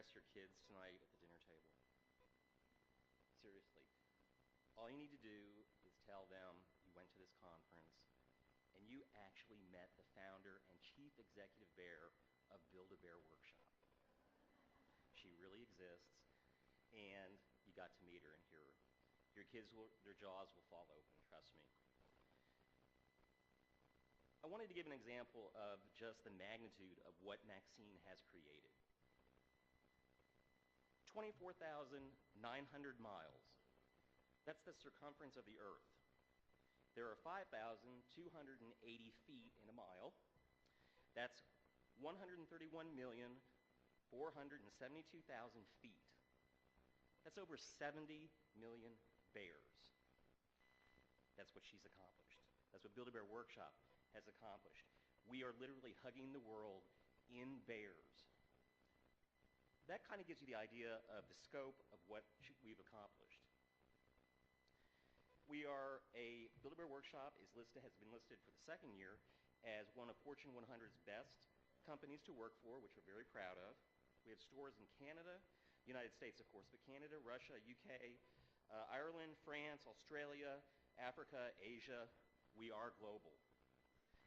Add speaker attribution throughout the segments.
Speaker 1: impress your kids tonight at the dinner table. Seriously. All you need to do is tell them you went to this conference and you actually met the founder and chief executive bear of Build-A-Bear Workshop. She really exists, and you got to meet her and hear her. Your kids, their jaws will fall open, trust me. I wanted to give an example of just the magnitude of what Maxine has created. 24,900 miles. That's the circumference of the Earth. There are 5,280 feet in a mile. That's 131,472,000 feet. That's over 70 million bears. That's what she's accomplished. That's what Build-A-Bear Workshop has accomplished. We are literally hugging the world in bears. That kind of gives you the idea of the scope of what we've accomplished. Build-A-Bear Workshop has been listed for the second year as one of Fortune 100's best companies to work for, which we're very proud of. We have stores in Canada, United States, of course, but Canada, Russia, UK, Ireland, France, Australia, Africa, Asia. We are global.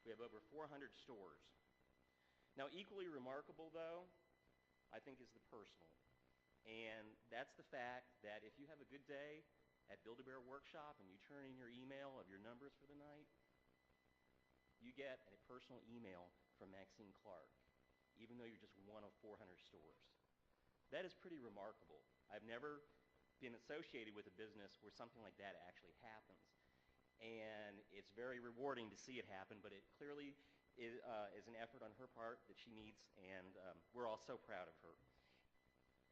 Speaker 1: We have over 400 stores. Now, equally remarkable, though, I think, is the personal. And that's the fact that if you have a good day at Build-A-Bear Workshop and you turn in your email of your numbers for the night, you get a personal email from Maxine Clark, even though you're just one of 400 stores. That is pretty remarkable. I've never been associated with a business where something like that actually happens. And it's very rewarding to see it happen, but it clearly is an effort on her part that she needs, and we're all so proud of her.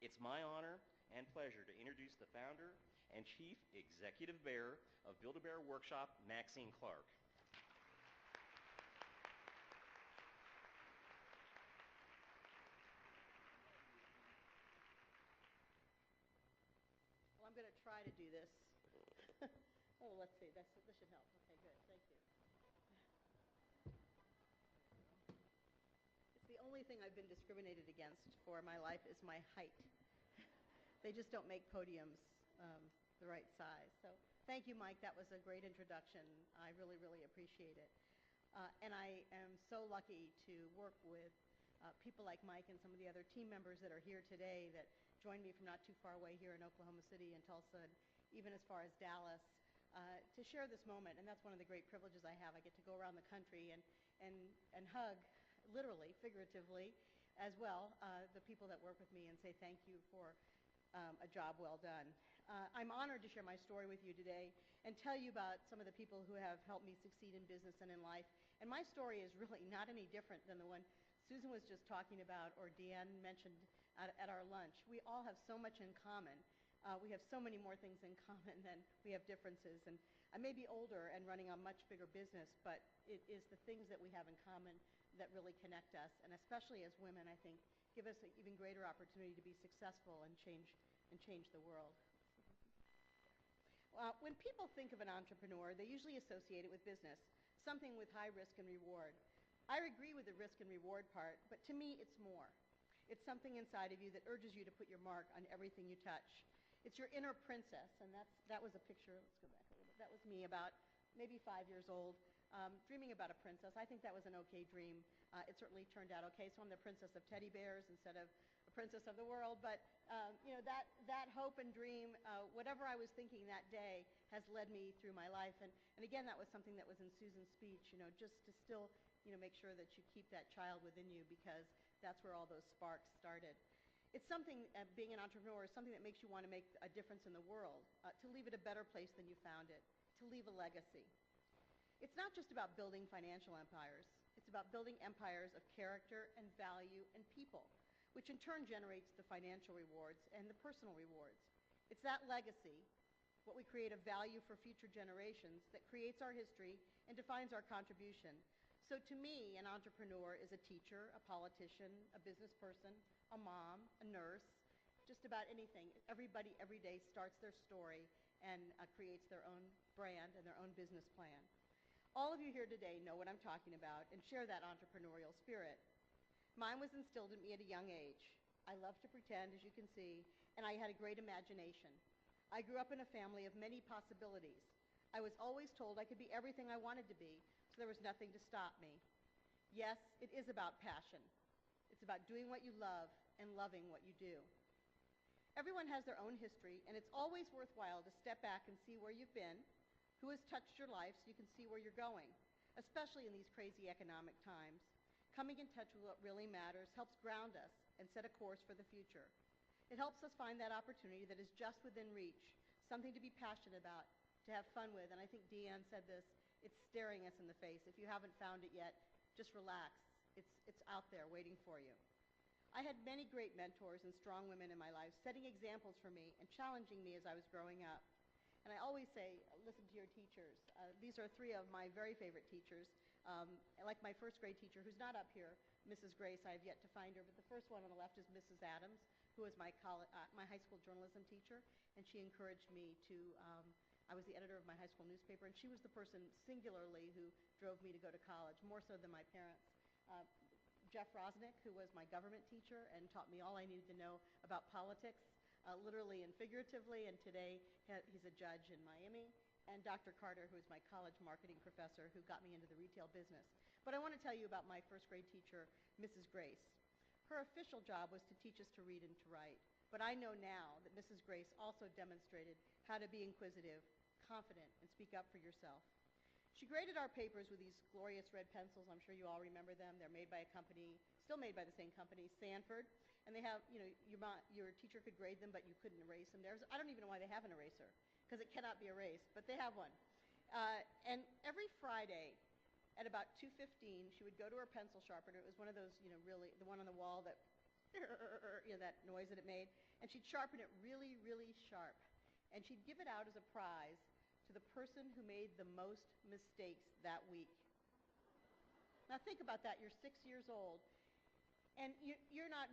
Speaker 1: It's my honor and pleasure to introduce the founder and chief executive bear of Build-A-Bear Workshop, Maxine Clark.
Speaker 2: Well, I'm going to try to do this. Oh, let's see. This should help. Okay, good. Thank you. It's the only thing I've been discriminated against for my life is my height. They just don't make podiums the right size. So thank you, Mike. That was a great introduction. I really, really appreciate it. And I am so lucky to work with people like Mike and some of the other team members that are here today that joined me from not too far away here in Oklahoma City and Tulsa, and even as far as Dallas, to share this moment. And that's one of the great privileges I have. I get to go around the country and hug, literally, figuratively, as well, the people that work with me and say thank you for a job well done. I'm honored to share my story with you today and tell you about some of the people who have helped me succeed in business and in life. And my story is really not any different than the one Susan was just talking about or Deanne mentioned at our lunch. We all have so much in common. We have so many more things in common than we have differences. And I may be older and running a much bigger business, but it is the things that we have in common that really connect us. And especially as women, I think, give us an even greater opportunity to be successful and change the world. When people think of an entrepreneur, they usually associate it with business, something with high risk and reward. I agree with the risk and reward part, but to me it's more. It's something inside of you that urges you to put your mark on everything you touch. It's your inner princess, and that was a picture, let's go back a little bit, that was me about maybe 5 years old, dreaming about a princess. I think that was an okay dream. It certainly turned out okay, so I'm the princess of teddy bears instead of a princess of the world, but that hope and dream, whatever I was thinking that day has led me through my life, and again, that was something that was in Susan's speech, just to still make sure that you keep that child within you, because that's where all those sparks started. It's something, being an entrepreneur is something that makes you want to make a difference in the world, to leave it a better place than you found it, to leave a legacy. It's not just about building financial empires. It's about building empires of character and value and people, which in turn generates the financial rewards and the personal rewards. It's that legacy, what we create of value for future generations, that creates our history and defines our contribution. So to me, an entrepreneur is a teacher, a politician, a business person, a mom, a nurse, just about anything. Everybody every day starts their story and creates their own brand and their own business plan. All of you here today know what I'm talking about and share that entrepreneurial spirit. Mine was instilled in me at a young age. I love to pretend, as you can see, and I had a great imagination. I grew up in a family of many possibilities. I was always told I could be everything I wanted to be, so there was nothing to stop me. Yes, it is about passion. It's about doing what you love and loving what you do. Everyone has their own history, and it's always worthwhile to step back and see where you've been, who has touched your life, so you can see where you're going, especially in these crazy economic times. Coming in touch with what really matters helps ground us and set a course for the future. It helps us find that opportunity that is just within reach, something to be passionate about, to have fun with. And I think Deanne said this, it's staring us in the face. If you haven't found it yet, just relax. It's out there waiting for you. I had many great mentors and strong women in my life, setting examples for me and challenging me as I was growing up. And I always say, listen to your teachers. These are three of my very favorite teachers. Like my first grade teacher, who's not up here, Mrs. Grace. I have yet to find her, but the first one on the left is Mrs. Adams, who was my high school journalism teacher, and she encouraged me to, I was the editor of my high school newspaper, and she was the person singularly who drove me to go to college, more so than my parents. Jeff Rosnick, who was my government teacher and taught me all I needed to know about politics, literally and figuratively, and today he's a judge in Miami. And Dr. Carter, who is my college marketing professor, who got me into the retail business. But I want to tell you about my first grade teacher, Mrs. Grace. Her official job was to teach us to read and to write. But I know now that Mrs. Grace also demonstrated how to be inquisitive, confident, and speak up for yourself. She graded our papers with these glorious red pencils. I'm sure you all remember them. They're made by a company, still made by the same company, Sanford. And they have, your teacher could grade them, but you couldn't erase them. I don't even know why they have an eraser, because it cannot be erased, but they have one. And every Friday at about 2:15, she would go to her pencil sharpener. It was one of those, really, the one on the wall that, that noise that it made. And she'd sharpen it really, really sharp. And she'd give it out as a prize to the person who made the most mistakes that week. Now think about that. You're 6 years old. And you're not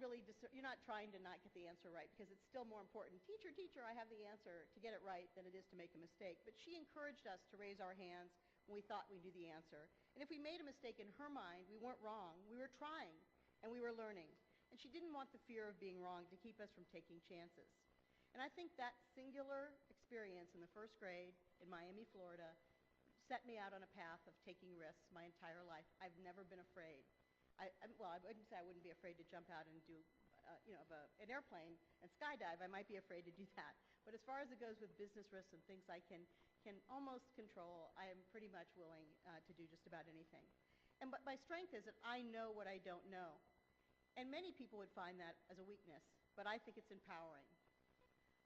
Speaker 2: trying to not get the answer right, because it's still more important. Teacher, I have the answer, to get it right than it is to make a mistake. But she encouraged us to raise our hands when we thought we knew the answer. And if we made a mistake in her mind, we weren't wrong. We were trying, and we were learning. And she didn't want the fear of being wrong to keep us from taking chances. And I think that singular experience in the first grade in Miami, Florida, set me out on a path of taking risks my entire life. I've never been afraid. I wouldn't say I wouldn't be afraid to jump out and do, an airplane and skydive. I might be afraid to do that. But as far as it goes with business risks and things I can almost control, I am pretty much willing to do just about anything. But my strength is that I know what I don't know. And many people would find that as a weakness, but I think it's empowering.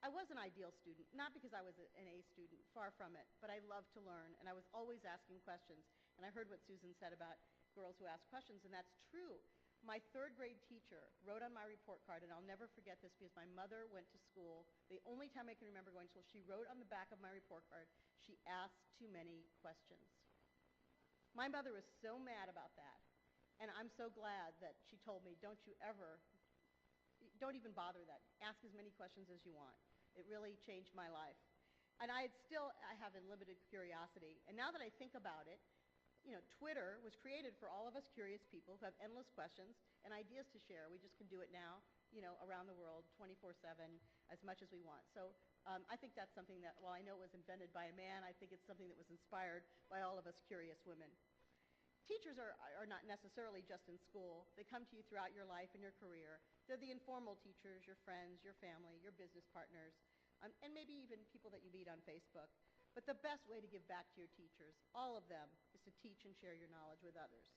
Speaker 2: I was an ideal student, not because I was an A student, far from it, but I loved to learn, and I was always asking questions. And I heard what Susan said about girls who ask questions, and that's true. My third grade teacher wrote on my report card, and I'll never forget this because my mother went to school. The only time I can remember going to school, she wrote on the back of my report card, she asked too many questions. My mother was so mad about that, and I'm so glad that she told me, don't even bother that. Ask as many questions as you want. It really changed my life. And I have unlimited curiosity. And now that I think about it, Twitter was created for all of us curious people who have endless questions and ideas to share. We just can do it now, around the world, 24/7, as much as we want. So I think that's something that, while I know it was invented by a man, I think it's something that was inspired by all of us curious women. Teachers are not necessarily just in school. They come to you throughout your life and your career. They're the informal teachers, your friends, your family, your business partners, and maybe even people that you meet on Facebook. But the best way to give back to your teachers, all of them, is to teach and share your knowledge with others.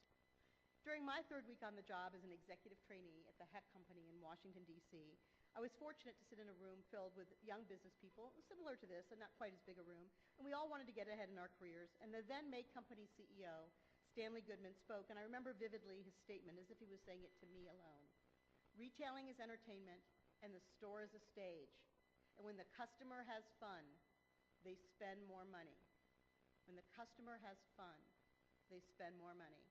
Speaker 2: During my third week on the job as an executive trainee at the Heck Company in Washington, D.C., I was fortunate to sit in a room filled with young business people, similar to this, and not quite as big a room, and we all wanted to get ahead in our careers. And the then May Company CEO, Stanley Goodman, spoke, and I remember vividly his statement as if he was saying it to me alone. Retailing is entertainment, and the store is a stage. And when the customer has fun, they spend more money. When the customer has fun, they spend more money.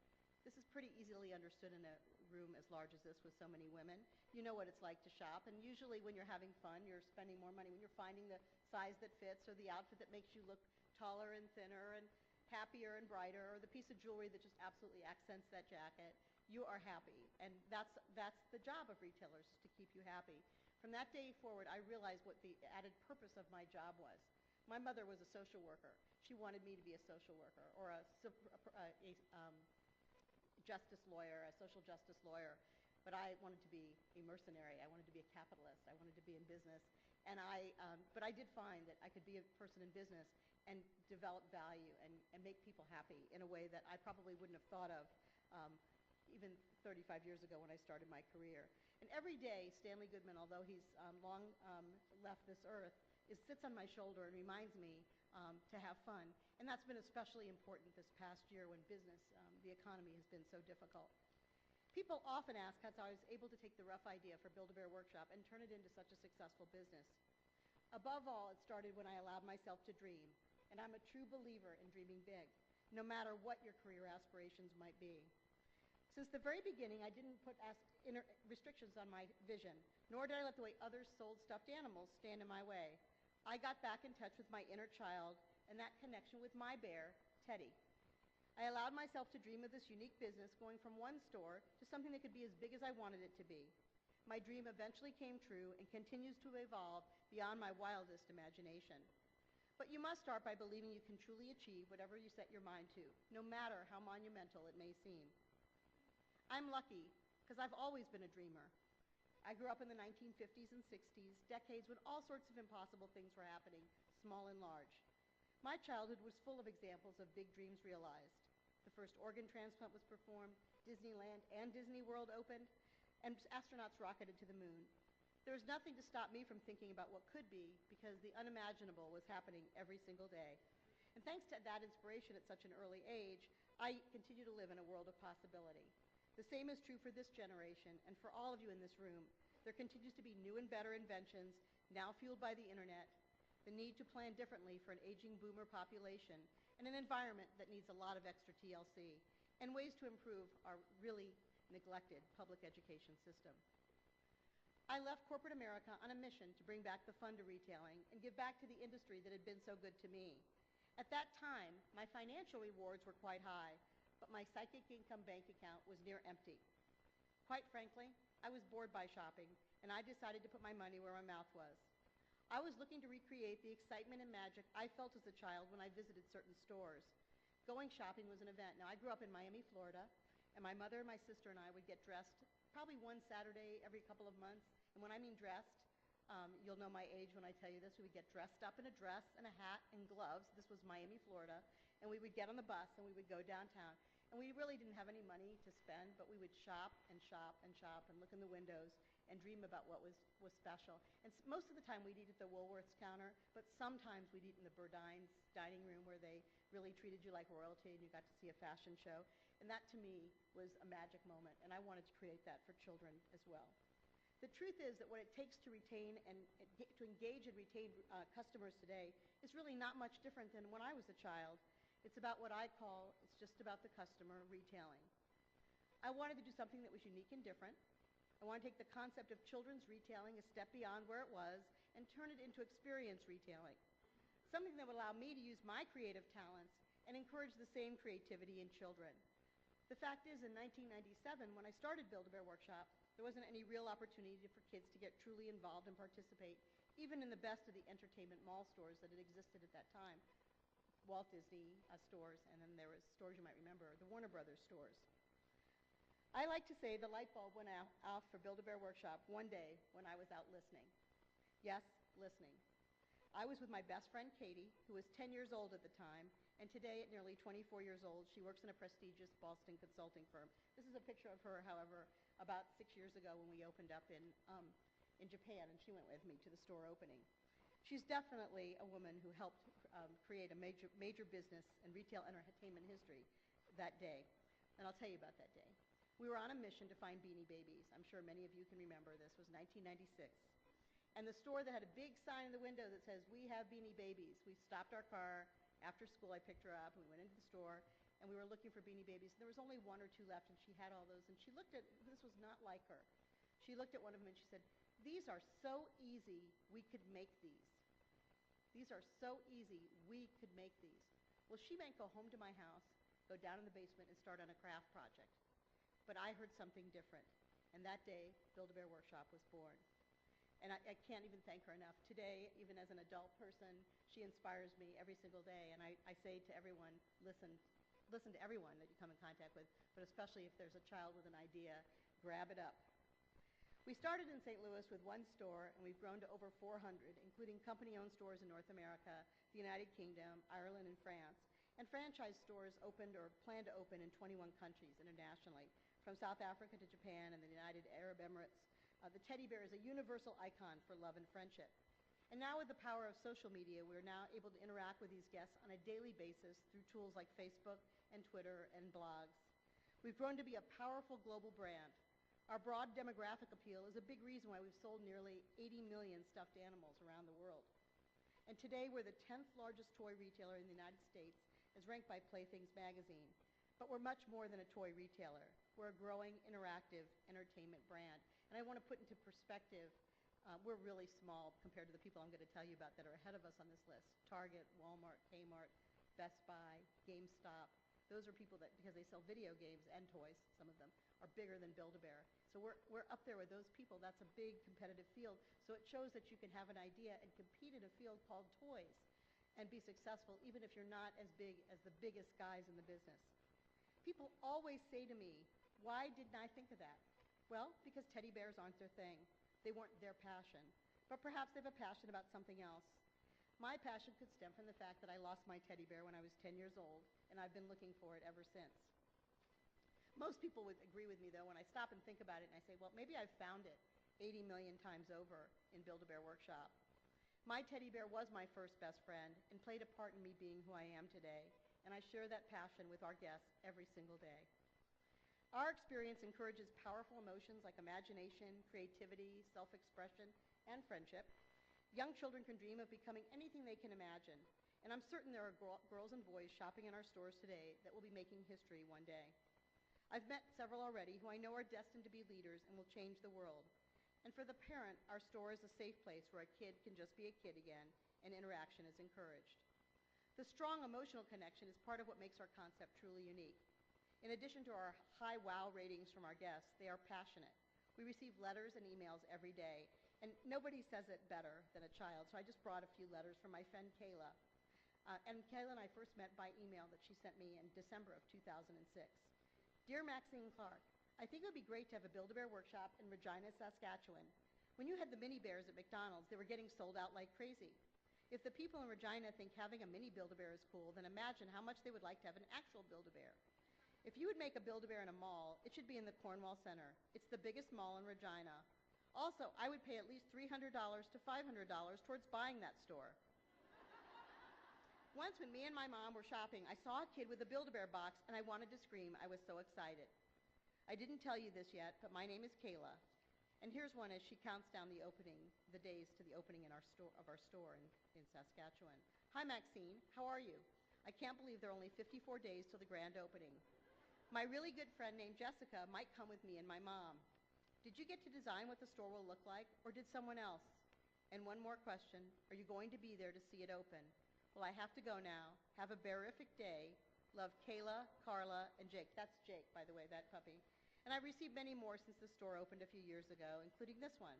Speaker 2: This is pretty easily understood in a room as large as this with so many women. You know what it's like to shop, and usually when you're having fun, you're spending more money. When you're finding the size that fits, or the outfit that makes you look taller and thinner and happier and brighter, or the piece of jewelry that just absolutely accents that jacket, you are happy. And that's the job of retailers, is to keep you happy. From that day forward, I realized what the added purpose of my job was. My mother was a social worker. She wanted me to be a social worker or a justice lawyer, a social justice lawyer. But I wanted to be a mercenary. I wanted to be a capitalist. I wanted to be in business. But I did find that I could be a person in business and develop value and make people happy in a way that I probably wouldn't have thought of even 35 years ago when I started my career. And every day, Stanley Goodman, although he's long left this earth, sits on my shoulder and reminds me to have fun. And that's been especially important this past year when business, the economy has been so difficult. People often ask how I was able to take the rough idea for Build-A-Bear Workshop and turn it into such a successful business. Above all, it started when I allowed myself to dream. And I'm a true believer in dreaming big, no matter what your career aspirations might be. Since the very beginning, I didn't put restrictions on my vision, nor did I let the way others sold stuffed animals stand in my way. I got back in touch with my inner child and that connection with my bear, Teddy. I allowed myself to dream of this unique business going from one store to something that could be as big as I wanted it to be. My dream eventually came true and continues to evolve beyond my wildest imagination. But you must start by believing you can truly achieve whatever you set your mind to, no matter how monumental it may seem. I'm lucky because I've always been a dreamer. I grew up in the 1950s and 60s, decades when all sorts of impossible things were happening, small and large. My childhood was full of examples of big dreams realized. The first organ transplant was performed, Disneyland and Disney World opened, and astronauts rocketed to the moon. There was nothing to stop me from thinking about what could be because the unimaginable was happening every single day. And thanks to that inspiration at such an early age, I continue to live in a world of possibility. The same is true for this generation and for all of you in this room. There continues to be new and better inventions, now fueled by the internet, the need to plan differently for an aging boomer population, and an environment that needs a lot of extra TLC, and ways to improve our really neglected public education system. I left corporate America on a mission to bring back the fun to retailing and give back to the industry that had been so good to me. At that time, my financial rewards were quite high, but my psychic income bank account was near empty. Quite frankly, I was bored by shopping, and I decided to put my money where my mouth was. I was looking to recreate the excitement and magic I felt as a child when I visited certain stores. Going shopping was an event. Now, I grew up in Miami, Florida, and my mother and my sister and I would get dressed probably one Saturday every couple of months. And when I mean dressed, you'll know my age when I tell you this. We would get dressed up in a dress and a hat and gloves. This was Miami, Florida. And we would get on the bus and we would go downtown. And we really didn't have any money to spend, but we would shop and shop and shop and look in the windows and dream about what was special. And most of the time we'd eat at the Woolworth's counter, but sometimes we'd eat in the Burdine's dining room where they really treated you like royalty and you got to see a fashion show. And that to me was a magic moment, and I wanted to create that for children as well. The truth is that what it takes to retain and to engage and retain customers today is really not much different than when I was a child. It's about what I call, it's just about the customer retailing. I wanted to do something that was unique and different. I want to take the concept of children's retailing a step beyond where it was and turn it into experience retailing, something that would allow me to use my creative talents and encourage the same creativity in children. The fact is, in 1997, when I started Build-A-Bear Workshop, there wasn't any real opportunity for kids to get truly involved and participate, even in the best of the entertainment mall stores that had existed at that time. Walt Disney stores, and then there was stores you might remember, the Warner Brothers stores. I like to say the light bulb went off for Build-A-Bear Workshop one day when I was out listening. Yes, listening. I was with my best friend Katie, who was 10 years old at the time, and today at nearly 24 years old, she works in a prestigious Boston consulting firm. This is a picture of her, however, about 6 years ago when we opened up in Japan, and she went with me to the store opening. She's definitely a woman who helped create a major business and retail entertainment history that day, and I'll tell you about that day. We were on a mission to find Beanie Babies. I'm sure many of you can remember this. Was 1996. And the store that had a big sign in the window that says, "We have Beanie Babies." We stopped our car. After school, I picked her up, and we went into the store, and we were looking for Beanie Babies. And there was only one or two left, and she had all those. And she looked at, this was not like her. She looked at one of them, and she said, "These are so easy, we could make these. These are so easy, we could make these." Well, she might go home to my house, go down in the basement, and start on a craft project. but I heard something different. And that day, Build-A-Bear Workshop was born. And I can't even thank her enough. Today, even as an adult person, she inspires me every single day. And I say to everyone, listen to everyone that you come in contact with, but especially if there's a child with an idea, grab it up. We started in St. Louis with one store, and we've grown to over 400, including company-owned stores in North America, the United Kingdom, Ireland, and France. And franchise stores opened or plan to open in 21 countries internationally, from South Africa to Japan and the United Arab Emirates. The teddy bear is a universal icon for love and friendship. And now with the power of social media, we're now able to interact with these guests on a daily basis through tools like Facebook and Twitter and blogs. We've grown to be a powerful global brand. Our broad demographic appeal is a big reason why we've sold nearly 80 million stuffed animals around the world. And today we're the 10th largest toy retailer in the United States, as ranked by Playthings magazine. But we're much more than a toy retailer. We're a growing, interactive entertainment brand. And I want to put into perspective, we're really small compared to the people I'm going to tell you about that are ahead of us on this list. Target, Walmart, Kmart, Best Buy, GameStop. Those are people that, because they sell video games and toys, some of them, are bigger than Build-A-Bear. So we're up there with those people. That's a big competitive field. So it shows that you can have an idea and compete in a field called toys and be successful even if you're not as big as the biggest guys in the business. People always say to me, why didn't I think of that? Well, because teddy bears aren't their thing. They weren't their passion. But perhaps they have a passion about something else. My passion could stem from the fact that I lost my teddy bear when I was 10 years old, and I've been looking for it ever since. Most people would agree with me, though, when I stop and think about it, and I say, well, maybe I've found it 80 million times over in Build-A-Bear Workshop. My teddy bear was my first best friend and played a part in me being who I am today, and I share that passion with our guests every single day. Our experience encourages powerful emotions like imagination, creativity, self-expression, and friendship. Young children can dream of becoming anything they can imagine, and I'm certain there are girls and boys shopping in our stores today that will be making history one day. I've met several already who I know are destined to be leaders and will change the world. And for the parent, our store is a safe place where a kid can just be a kid again and interaction is encouraged. The strong emotional connection is part of what makes our concept truly unique. In addition to our high wow ratings from our guests, they are passionate. We receive letters and emails every day, and nobody says it better than a child, so I just brought a few letters from my friend Kayla. And Kayla and I first met by email that she sent me in December of 2006. Dear Maxine Clark, I think it would be great to have a Build-A-Bear Workshop in Regina, Saskatchewan. When you had the mini bears at McDonald's, they were getting sold out like crazy. If the people in Regina think having a mini Build-A-Bear is cool, then imagine how much they would like to have an actual Build-A-Bear. If you would make a Build-A-Bear in a mall, it should be in the Cornwall Center. It's the biggest mall in Regina. Also, I would pay at least $300 to $500 towards buying that store. Once when me and my mom were shopping, I saw a kid with a Build-A-Bear box, and I wanted to scream. I was so excited. I didn't tell you this yet, but my name is Kayla. And here's one as she counts down the days to the opening of our store in Saskatchewan. Hi, Maxine. How are you? I can't believe there are only 54 days till the grand opening. My really good friend named Jessica might come with me and my mom. Did you get to design what the store will look like, or did someone else? And one more question. Are you going to be there to see it open? Well, I have to go now. Have a bearific day. Love, Kayla, Carla, and Jake. That's Jake, by the way, that puppy. And I've received many more since the store opened a few years ago, including this one.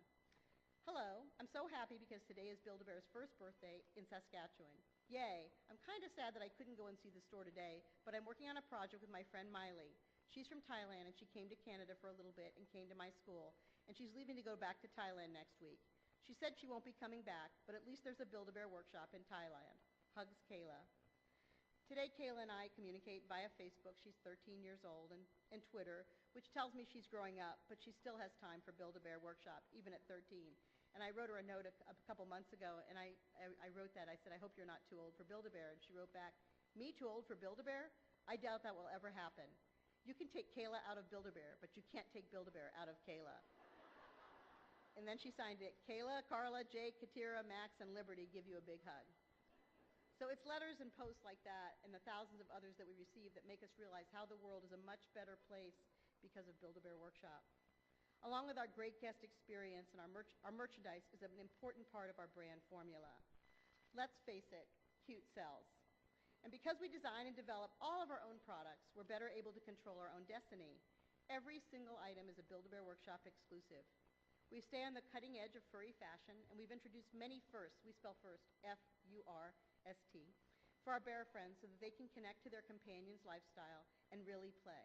Speaker 2: Hello, I'm so happy because today is Build-A-Bear's first birthday in Saskatchewan. Yay! I'm kind of sad that I couldn't go and see the store today, but I'm working on a project with my friend Miley. She's from Thailand, and she came to Canada for a little bit and came to my school, and she's leaving to go back to Thailand next week. She said she won't be coming back, but at least there's a Build-A-Bear Workshop in Thailand. Hugs, Kayla. Today, Kayla and I communicate via Facebook. She's 13 years old, and Twitter, which tells me she's growing up, but she still has time for Build-A-Bear Workshop, even at 13. And I wrote her a note a couple months ago, and I wrote that. I said, I hope you're not too old for Build-A-Bear. And she wrote back, me too old for Build-A-Bear? I doubt that will ever happen. You can take Kayla out of Build-A-Bear, but you can't take Build-A-Bear out of Kayla. And then she signed it, Kayla, Carla, Jake, Katira, Max, and Liberty give you a big hug. So it's letters and posts like that and the thousands of others that we receive that make us realize how the world is a much better place because of Build-A-Bear Workshop. Along with our great guest experience and our merchandise is an important part of our brand formula. Let's face it, cute sells. And because we design and develop all of our own products, we're better able to control our own destiny. Every single item is a Build-A-Bear Workshop exclusive. We stay on the cutting edge of furry fashion, and we've introduced many firsts, we spell first, F-U-R-S-T, for our bear friends so that they can connect to their companion's lifestyle and really play.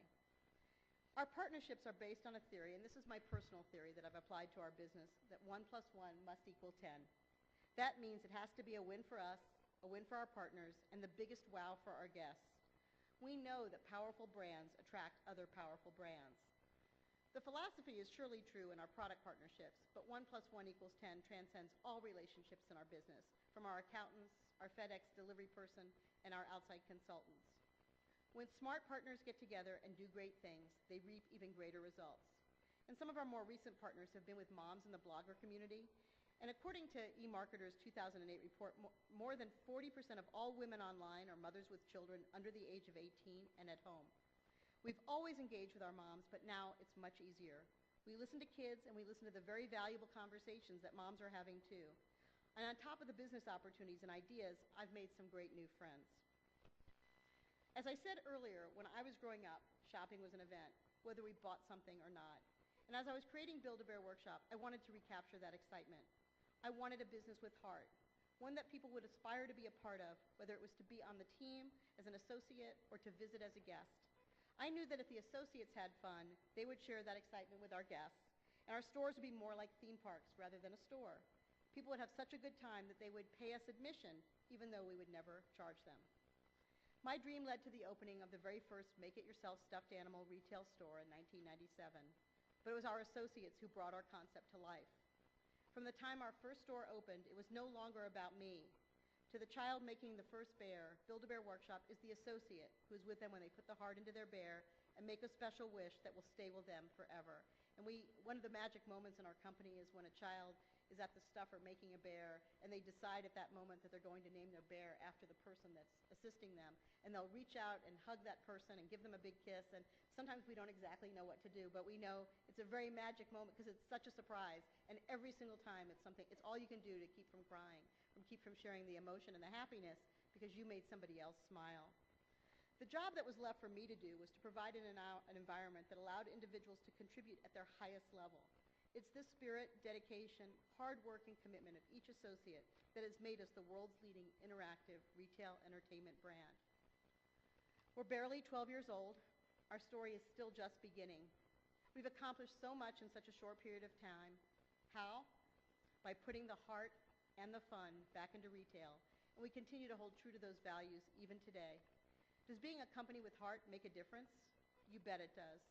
Speaker 2: Our partnerships are based on a theory, and this is my personal theory that I've applied to our business, that 1 + 1 must equal 10. That means it has to be a win for us, a win for our partners, and the biggest wow for our guests. We know that powerful brands attract other powerful brands. The philosophy is surely true in our product partnerships, but 1 + 1 = 10 transcends all relationships in our business, from our accountants, our FedEx delivery person, and our outside consultants. When smart partners get together and do great things, they reap even greater results. And some of our more recent partners have been with moms in the blogger community. And according to eMarketer's 2008 report, more than 40% of all women online are mothers with children under the age of 18 and at home. We've always engaged with our moms, but now it's much easier. We listen to kids, and we listen to the very valuable conversations that moms are having too. And on top of the business opportunities and ideas, I've made some great new friends. As I said earlier, when I was growing up, shopping was an event, whether we bought something or not. And as I was creating Build-A-Bear Workshop, I wanted to recapture that excitement. I wanted a business with heart, one that people would aspire to be a part of, whether it was to be on the team as an associate or to visit as a guest. I knew that if the associates had fun, they would share that excitement with our guests, and our stores would be more like theme parks rather than a store. People would have such a good time that they would pay us admission, even though we would never charge them. My dream led to the opening of the very first make-it-yourself stuffed animal retail store in 1997, but it was our associates who brought our concept to life. From the time our first store opened, it was no longer about me. To the child making the first bear, Build-A-Bear Workshop is the associate who is with them when they put the heart into their bear and make a special wish that will stay with them forever. And one of the magic moments in our company is when a child is at the stuffer making a bear, and they decide at that moment that they're going to name their bear after the person that's assisting them. And they'll reach out and hug that person and give them a big kiss, and sometimes we don't exactly know what to do, but we know it's a very magic moment because it's such a surprise, and every single time it's all you can do to keep from crying, keep from sharing the emotion and the happiness because you made somebody else smile. The job that was left for me to do was to provide an environment that allowed individuals to contribute at their highest level. It's this spirit, dedication, hard work, and commitment of each associate that has made us the world's leading interactive retail entertainment brand. We're barely 12 years old. Our story is still just beginning. We've accomplished so much in such a short period of time. How? By putting the heart and the fun back into retail, and we continue to hold true to those values even today. Does being a company with heart make a difference? You bet it does.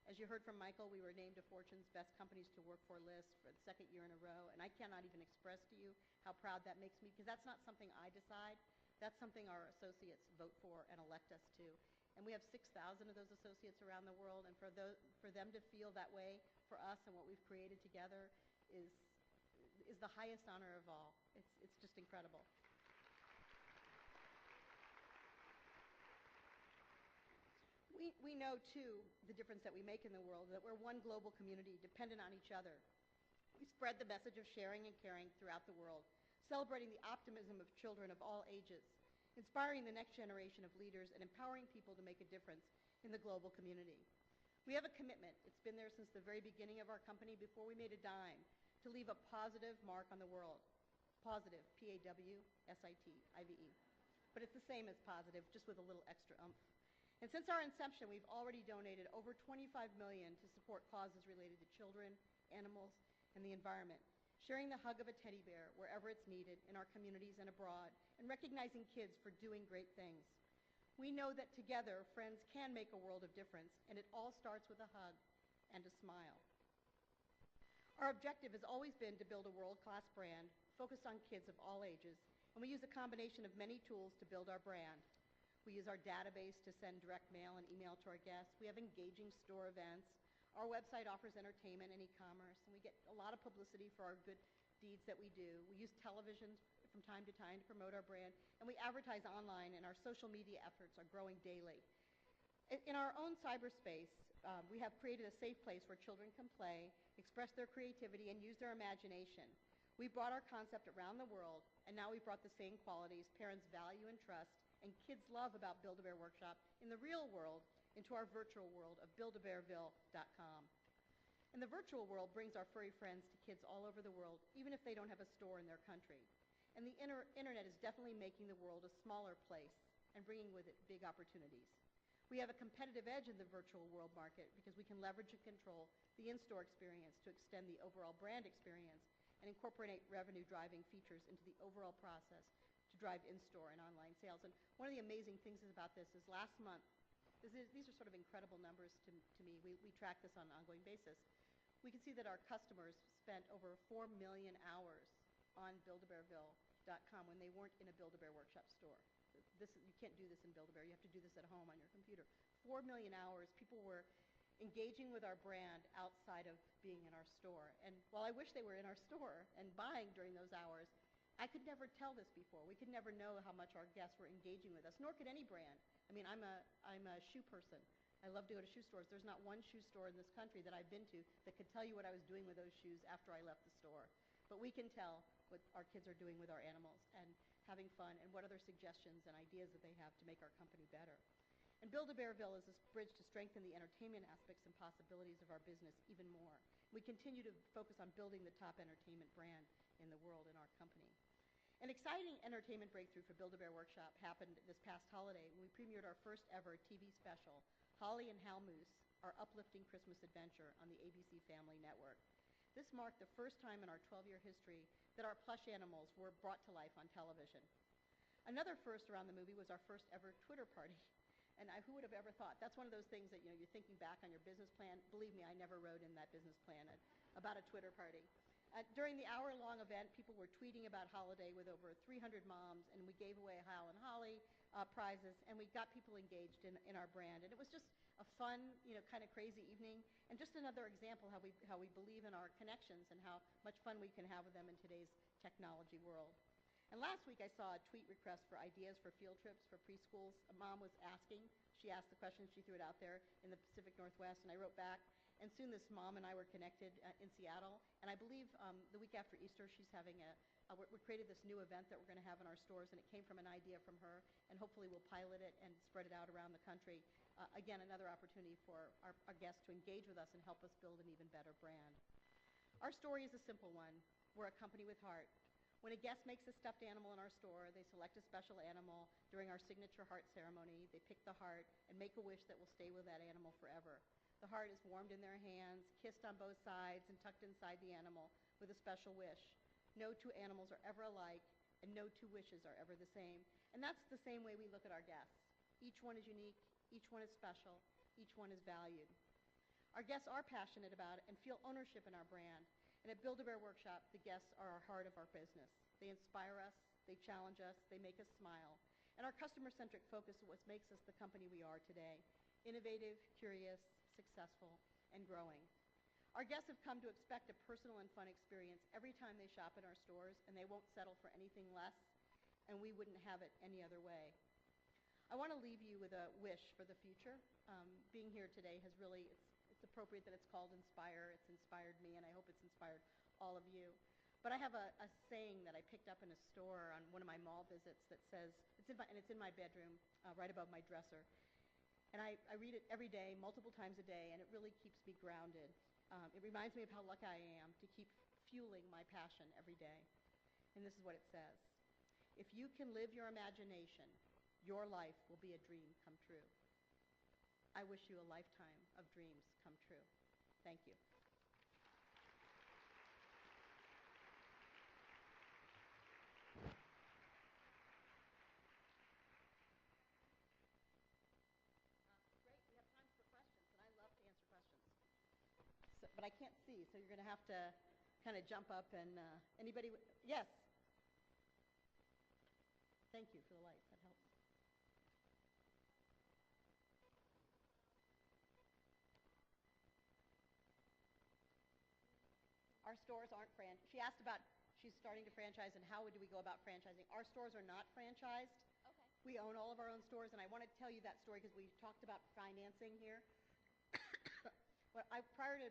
Speaker 2: As you heard from Michael, we were named to Fortune's Best Companies to Work For list for the second year in a row, and I cannot even express to you how proud that makes me, because that's not something I decide. That's something our associates vote for and elect us to. And we have 6,000 of those associates around the world, and for them to feel that way for us and what we've created together is the highest honor of all. It's just incredible. We know, too, the difference that we make in the world, that we're one global community dependent on each other. We spread the message of sharing and caring throughout the world, celebrating the optimism of children of all ages, inspiring the next generation of leaders, and empowering people to make a difference in the global community. We have a commitment. It's been there since the very beginning of our company, before we made a dime, to leave a positive mark on the world. Positive, P-A-W-S-I-T-I-V-E. But it's the same as positive, just with a little extra oomph. And since our inception, we've already donated over $25 million to support causes related to children, animals, and the environment, sharing the hug of a teddy bear wherever it's needed in our communities and abroad, and recognizing kids for doing great things. We know that together, friends can make a world of difference, and it all starts with a hug and a smile. Our objective has always been to build a world-class brand focused on kids of all ages, and we use a combination of many tools to build our brand. We use our database to send direct mail and email to our guests. We have engaging store events. Our website offers entertainment and e-commerce, and we get a lot of publicity for our good deeds that we do. We use television from time to time to promote our brand, and we advertise online, and our social media efforts are growing daily. In our own cyberspace, we have created a safe place where children can play, express their creativity, and use their imagination. We've brought our concept around the world, and now we've brought the same qualities parents value and trust, and kids love about Build-A-Bear Workshop in the real world into our virtual world of buildabearville.com. And the virtual world brings our furry friends to kids all over the world, even if they don't have a store in their country. And the internet is definitely making the world a smaller place and bringing with it big opportunities. We have a competitive edge in the virtual world market because we can leverage and control the in-store experience to extend the overall brand experience and incorporate revenue-driving features into the overall process to drive in-store and online sales. And one of the amazing things about this is last month, these are sort of incredible numbers to me. We track this on an ongoing basis. We can see that our customers spent over 4 million hours on buildabearville.com when they weren't in a Build-A-Bear Workshop store. You can't do this in Build-A-Bear. You have to do this at home on your computer. 4 million hours, people were engaging with our brand outside of being in our store. And while I wish they were in our store and buying during those hours, I could never tell this before. We could never know how much our guests were engaging with us, nor could any brand. I mean, I'm a shoe person. I love to go to shoe stores. There's not one shoe store in this country that I've been to that could tell you what I was doing with those shoes after I left the store. But we can tell what our kids are doing with our animals and having fun and what other suggestions and ideas that they have to make our company better. And Build-A-Bearville is this bridge to strengthen the entertainment aspects and possibilities of our business even more. We continue to focus on building the top entertainment brand in the world in our company. An exciting entertainment breakthrough for Build-A-Bear Workshop happened this past holiday when we premiered our first ever TV special, Holly and Hal Moose, Our Uplifting Christmas Adventure, on the ABC Family Network. This marked the first time in our 12-year history that our plush animals were brought to life on television. Another first around the movie was our first ever Twitter party. And who would have ever thought? That's one of those things that you're thinking back on your business plan. Believe me, I never wrote in that business plan about a Twitter party. During the hour-long event, people were tweeting about Holiday with over 300 moms, and we gave away Hal and Holly prizes, and we got people engaged in our brand. And it was just a fun, kind of crazy evening, and just another example how we believe in our connections and how much fun we can have with them in today's technology world. And last week I saw a tweet request for ideas for field trips for preschools. A mom was asking. She asked the question. She threw it out there in the Pacific Northwest, and I wrote back. And soon this mom and I were connected in Seattle. And I believe the week after Easter she's having we created this new event that we're going to have in our stores, and it came from an idea from her. And hopefully we'll pilot it and spread it out around the country. Again, another opportunity for our guests to engage with us and help us build an even better brand. Our story is a simple one. We're a company with heart. When a guest makes a stuffed animal in our store, they select a special animal during our signature heart ceremony. They pick the heart and make a wish that will stay with that animal forever. The heart is warmed in their hands, kissed on both sides, and tucked inside the animal with a special wish. No two animals are ever alike, and no two wishes are ever the same. And that's the same way we look at our guests. Each one is unique, each one is special, each one is valued. Our guests are passionate about it and feel ownership in our brand. And at Build-A-Bear Workshop, the guests are our heart of our business. They inspire us, they challenge us, they make us smile. And our customer-centric focus is what makes us the company we are today. Innovative, curious, successful, and growing. Our guests have come to expect a personal and fun experience every time they shop in our stores, and they won't settle for anything less, and we wouldn't have it any other way. I want to leave you with a wish for the future. Being here today has really, it's appropriate that it's called Inspire. It's inspired me, and I hope it's inspired all of you. But I have a saying that I picked up in a store on one of my mall visits that says, it's in my bedroom, right above my dresser. And I read it every day, multiple times a day, and it really keeps me grounded. It reminds me of how lucky I am to keep fueling my passion every day. And this is what it says. If you can live your imagination, your life will be a dream come true. I wish you a lifetime of dreams come true. Thank you. Great, we have time for questions, and I love to answer questions. But I can't see, so you're going to have to kind of jump up and anybody? Yes. Thank you for the lights. That helps. Our stores aren't She asked about she's starting to franchise and how do we go about franchising. Our stores are not franchised.
Speaker 3: Okay.
Speaker 2: We own all of our own stores, and I want to tell you that story because we talked about financing here. Prior to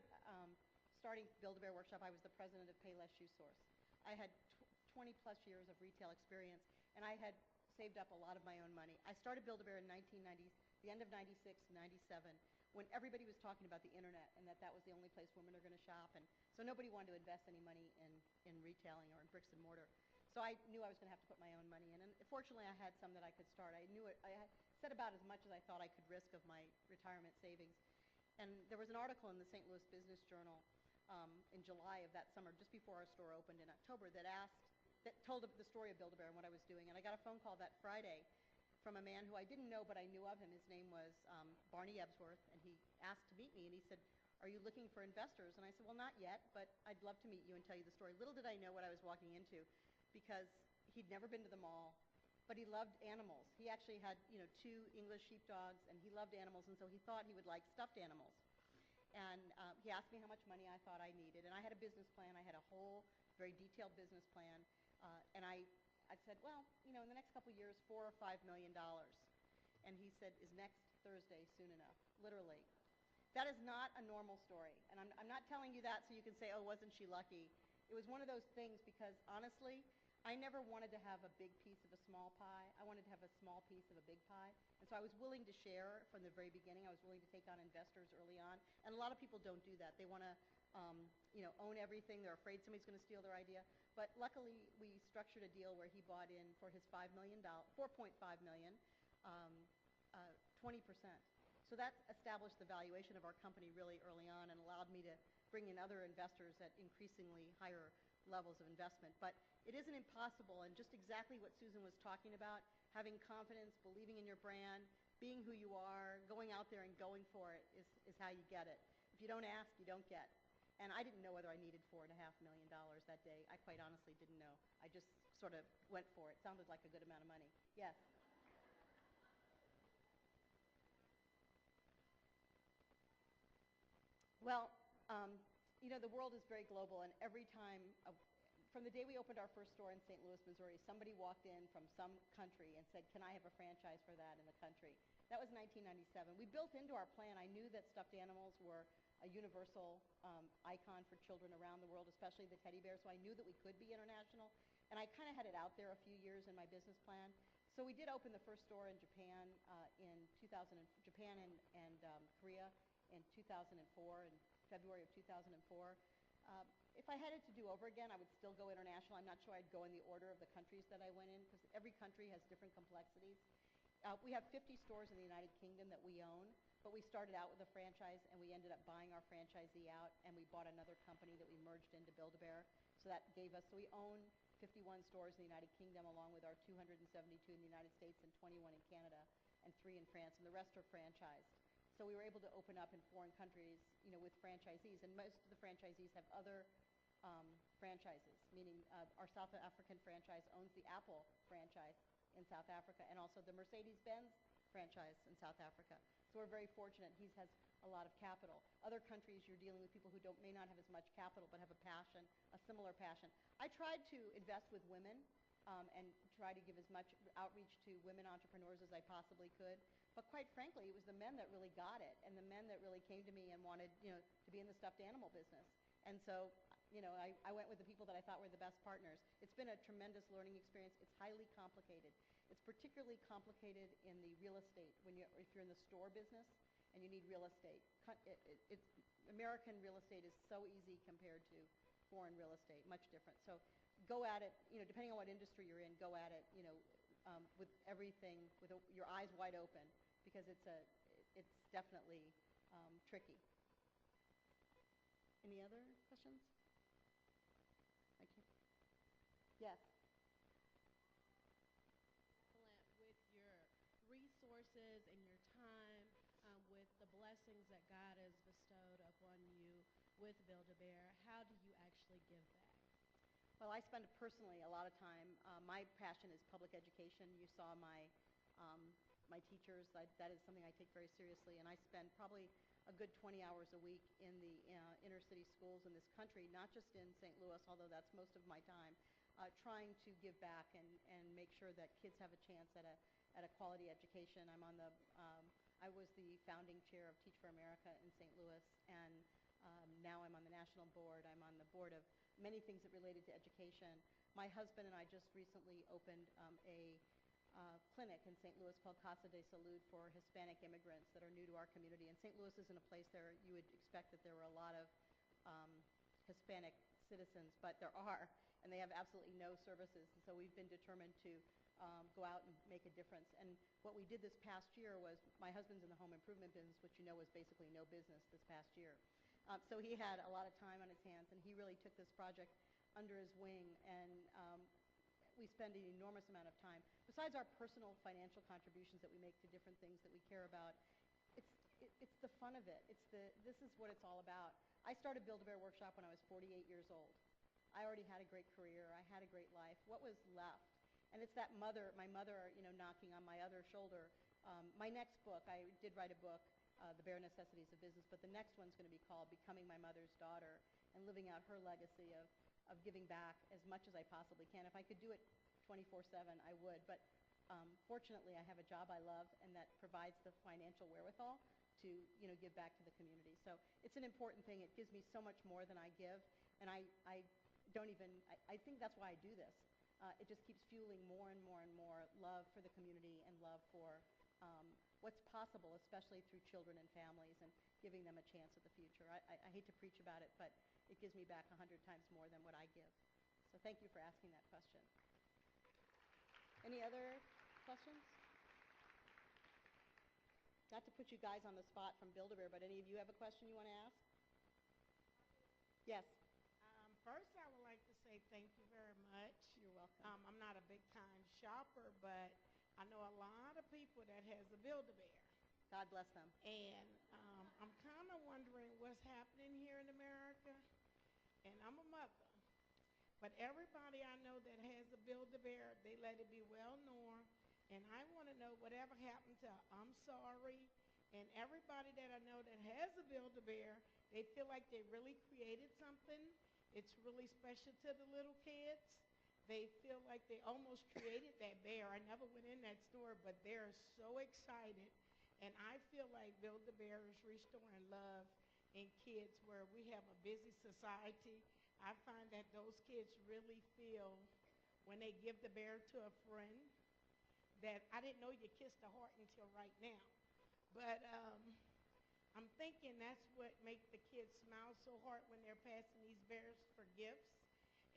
Speaker 2: starting Build-A-Bear Workshop, I was the president of Payless Shoe Source. I had 20-plus years of retail experience, and I had saved up a lot of my own money. I started Build-A-Bear in the the end of 96, 97, when everybody was talking about the internet and that was the only place women are going to shop. And so nobody wanted to invest any money in retailing or in bricks and mortar. So I knew I was going to have to put my own money in. And fortunately, I had some that I could start. I knew it. I had set about as much as I thought I could risk of my retirement savings. And there was an article in the St. Louis Business Journal in July of that summer, just before our store opened in October, that told the story of Build-A-Bear and what I was doing. And I got a phone call that Friday from a man who I didn't know, but I knew of him. His name was Barney Ebsworth, and he asked to meet me, and he said, "Are you looking for investors?" And I said, "Well, not yet, but I'd love to meet you and tell you the story." Little did I know what I was walking into, because he'd never been to the mall, but he loved animals. He actually had, 2 English sheepdogs, and he loved animals, and so he thought he would like stuffed animals. And he asked me how much money I thought I needed, and I had a business plan. I had a whole, very detailed business plan, and I said, well, in the next couple of years, $4 or $5 million. And he said, "Is next Thursday soon enough?" Literally. That is not a normal story, and I'm not telling you that so you can say, "Oh, wasn't she lucky?" It was one of those things because, honestly, I never wanted to have a big piece of a small pie. I wanted to have a small piece of a big pie. And so I was willing to share from the very beginning. I was willing to take on investors early on. And a lot of people don't do that. They want to own everything. They're afraid somebody's going to steal their idea. But luckily, we structured a deal where he bought in for his $4.5 million, 20%. So that established the valuation of our company really early on and allowed me to bring in other investors at increasingly higher levels of investment. But it isn't impossible, and just exactly what Susan was talking about, having confidence, believing in your brand, being who you are, going out there and going for it is how you get it. If you don't ask, you don't get. And I didn't know whether I needed $4.5 million that day. I quite honestly didn't know. I just sort of went for it. Sounded like a good amount of money. Yes? Well, the world is very global, and every time, from the day we opened our first store in St. Louis, Missouri, somebody walked in from some country and said, "Can I have a franchise for that in the country?" That was 1997. We built into our plan. I knew that stuffed animals were a universal icon for children around the world, especially the teddy bear, so I knew that we could be international. And I kind of had it out there a few years in my business plan. So we did open the first store in Japan in 2000, Japan and Korea in 2004, in February of 2004. If I had it to do over again, I would still go international. I'm not sure I'd go in the order of the countries that I went in, because every country has different complexities. We have 50 stores in the United Kingdom that we own, but we started out with a franchise, and we ended up buying our franchisee out, and we bought another company that we merged into Build-A-Bear. So that gave us, so we own 51 stores in the United Kingdom, along with our 272 in the United States and 21 in Canada and 3 in France, and the rest are franchised. So we were able to open up in foreign countries, with franchisees, and most of the franchisees have other franchises, meaning our South African franchise owns the Apple franchise in South Africa and also the Mercedes-Benz franchise in South Africa. So we're very fortunate. He has a lot of capital. Other countries, you're dealing with people who may not have as much capital but have a passion, a similar passion. I tried to invest with women and try to give as much outreach to women entrepreneurs as I possibly could. But quite frankly, it was the men that really got it, and the men that really came to me and wanted, to be in the stuffed animal business. And so, I went with the people that I thought were the best partners. It's been a tremendous learning experience. It's highly complicated. It's particularly complicated in the real estate, if you're in the store business and you need real estate. American real estate is so easy compared to foreign real estate, much different. So go at it, depending on what industry you're in, go at it, with everything, with your eyes wide open, because it's definitely tricky. Any other questions? Thank you. Yes.
Speaker 3: Excellent with your resources and your time, with the blessings that God has bestowed upon you with Build-A-Bear. How do you actually give back?
Speaker 2: Well, I spend personally a lot of time. My passion is public education. You saw my teachers. That is something I take very seriously, and I spend probably a good 20 hours a week in the inner city schools in this country, not just in St. Louis, although that's most of my time, trying to give back and make sure that kids have a chance at a quality education. I was the founding chair of Teach for America in St. Louis, and now I'm on the national board. I'm on the board of many things that related to education. My husband and I just recently opened a clinic in St. Louis called Casa de Salud for Hispanic immigrants that are new to our community. And St. Louis isn't a place there you would expect that there were a lot of Hispanic citizens, but there are, and they have absolutely no services. And so we've been determined to go out and make a difference. And what we did this past year was, my husband's in the home improvement business, which you know was basically no business this past year. So he had a lot of time on his hands, and he really took this project under his wing, and we spend an enormous amount of time. Besides our personal financial contributions that we make to different things that we care about, it's the fun of it. This is what it's all about. I started Build-A-Bear Workshop when I was 48 years old. I already had a great career. I had a great life. What was left? And it's that my mother, knocking on my other shoulder. My next book, I did write a book, The Bare Necessities of Business, but the next one's going to be called Becoming My Mother's Daughter, and living out her legacy of giving back as much as I possibly can. If I could do it 24/7, I would. But fortunately, I have a job I love, and that provides the financial wherewithal to give back to the community. So it's an important thing. It gives me so much more than I give, and I think that's why I do this. It just keeps fueling more and more and more love for the community and love for what's possible, especially through children and families, and giving them a chance at the future. I hate to preach about it, but it gives me back 100 times more than what I give. So thank you for asking that question. Any other questions? Not to put you guys on the spot from Build-A-Bear, but any of you have a question you want to ask? Yes.
Speaker 4: First, I would like to say thank you very much.
Speaker 2: You're welcome.
Speaker 4: I'm not a big-time shopper, but I know a lot of people that has a Build-A-Bear.
Speaker 2: God bless them.
Speaker 4: And I'm kind of wondering what's happening here in America. And I'm a mother. But everybody I know that has a Build-A-Bear, they let it be well known. And I want to know whatever happened to I'm sorry. And everybody that I know that has a Build-A-Bear, they feel like they really created something. It's really special to the little kids. They feel like they almost created that bear. I never went in that store, but they're so excited. And I feel like Build-A-Bear is restoring love in kids where we have a busy society. I find that those kids really feel when they give the bear to a friend that I didn't know you kissed the heart until right now. But I'm thinking that's what makes the kids smile so hard when they're passing these bears for gifts.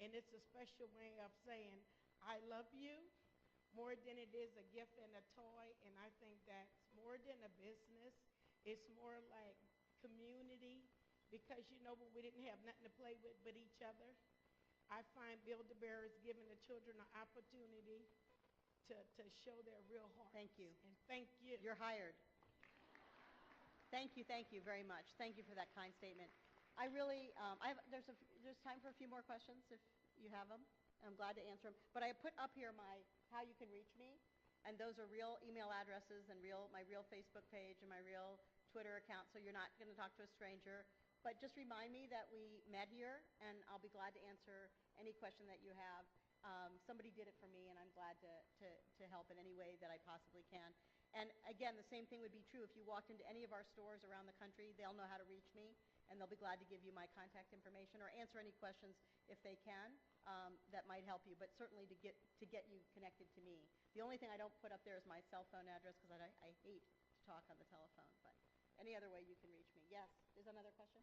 Speaker 4: And it's a special way of saying, I love you, more than it is a gift and a toy. And I think that's more than a business. It's more like community, because, when we didn't have nothing to play with but each other, I find Build-A-Bear is giving the children an opportunity to show their real hearts.
Speaker 2: Thank you.
Speaker 4: And thank you.
Speaker 2: You're hired. Thank you very much. Thank you for that kind statement. I really, there's time for a few more questions if you have them. I'm glad to answer them. But I put up here how you can reach me, and those are real email addresses and my real Facebook page and my real Twitter account, so you're not going to talk to a stranger. But just remind me that we met here, and I'll be glad to answer any question that you have. Somebody did it for me, and I'm glad to help in any way that I possibly can. And again, the same thing would be true if you walked into any of our stores around the country. They'll know how to reach me, and they'll be glad to give you my contact information or answer any questions if they can that might help you, but certainly to get you connected to me. The only thing I don't put up there is my cell phone address, because I hate to talk on the telephone, but any other way you can reach me. Yes, there's another question?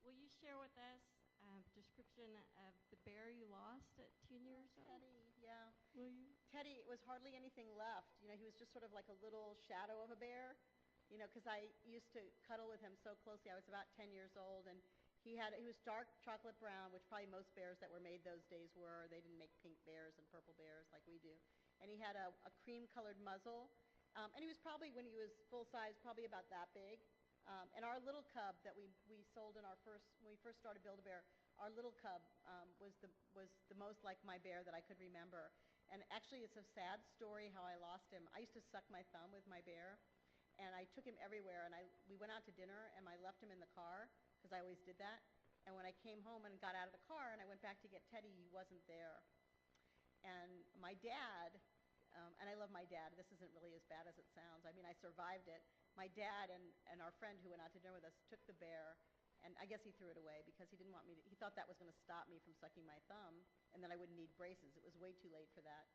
Speaker 5: Will you share with us a description of the bear you lost at 10 years old?
Speaker 2: Teddy, yeah.
Speaker 5: Will you?
Speaker 2: Teddy, it was hardly anything left. He was just sort of like a little shadow of a bear, because I used to cuddle with him so closely. I was about 10 years old, and he was dark chocolate brown, which probably most bears that were made those days were. They didn't make pink bears and purple bears like we do. And he had a cream-colored muzzle, and he was probably, when he was full size, probably about that big. And our little cub that we sold when we first started Build-A-Bear, our little cub was the most like my bear that I could remember. And actually, it's a sad story how I lost him. I used to suck my thumb with my bear, and I took him everywhere. And we went out to dinner, and I left him in the car, because I always did that. And when I came home and got out of the car and I went back to get Teddy, he wasn't there. And my dad, and I love my dad. This isn't really as bad as it sounds. I mean, I survived it. My dad and our friend who went out to dinner with us took the bear And I guess he threw it away because he didn't want me to, he thought that was going to stop me from sucking my thumb and then I wouldn't need braces. It was way too late for that.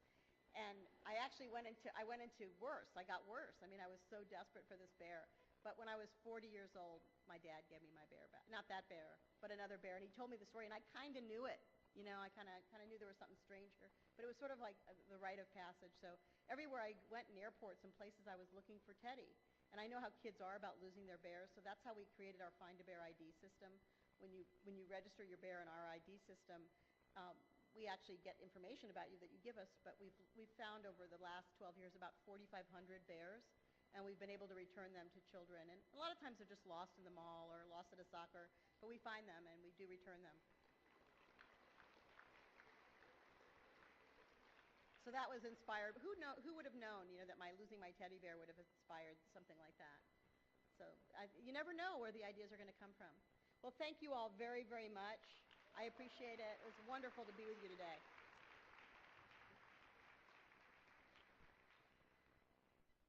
Speaker 2: And I actually went into worse. I got worse. I mean, I was so desperate for this bear. But when I was 40 years old, my dad gave me my bear back. Not that bear, but another bear. And he told me the story, and I kind of knew it. You know, I kind of knew there was something strange here. But it was sort of like the rite of passage. So everywhere I went in airports and places, I was looking for Teddy. And I know how kids are about losing their bears, so that's how we created our Find a Bear ID system. When you register your bear in our ID system, we actually get information about you that you give us, but we've found over the last 12 years about 4,500 bears, and we've been able to return them to children. And a lot of times they're just lost in the mall or lost at a soccer, but we find them and we do return them. So that was inspired. Who would have known, you know, that losing my teddy bear would have inspired something like that? So you never know where the ideas are going to come from. Well, thank you all very, very much. I appreciate it. It was wonderful to be with you today.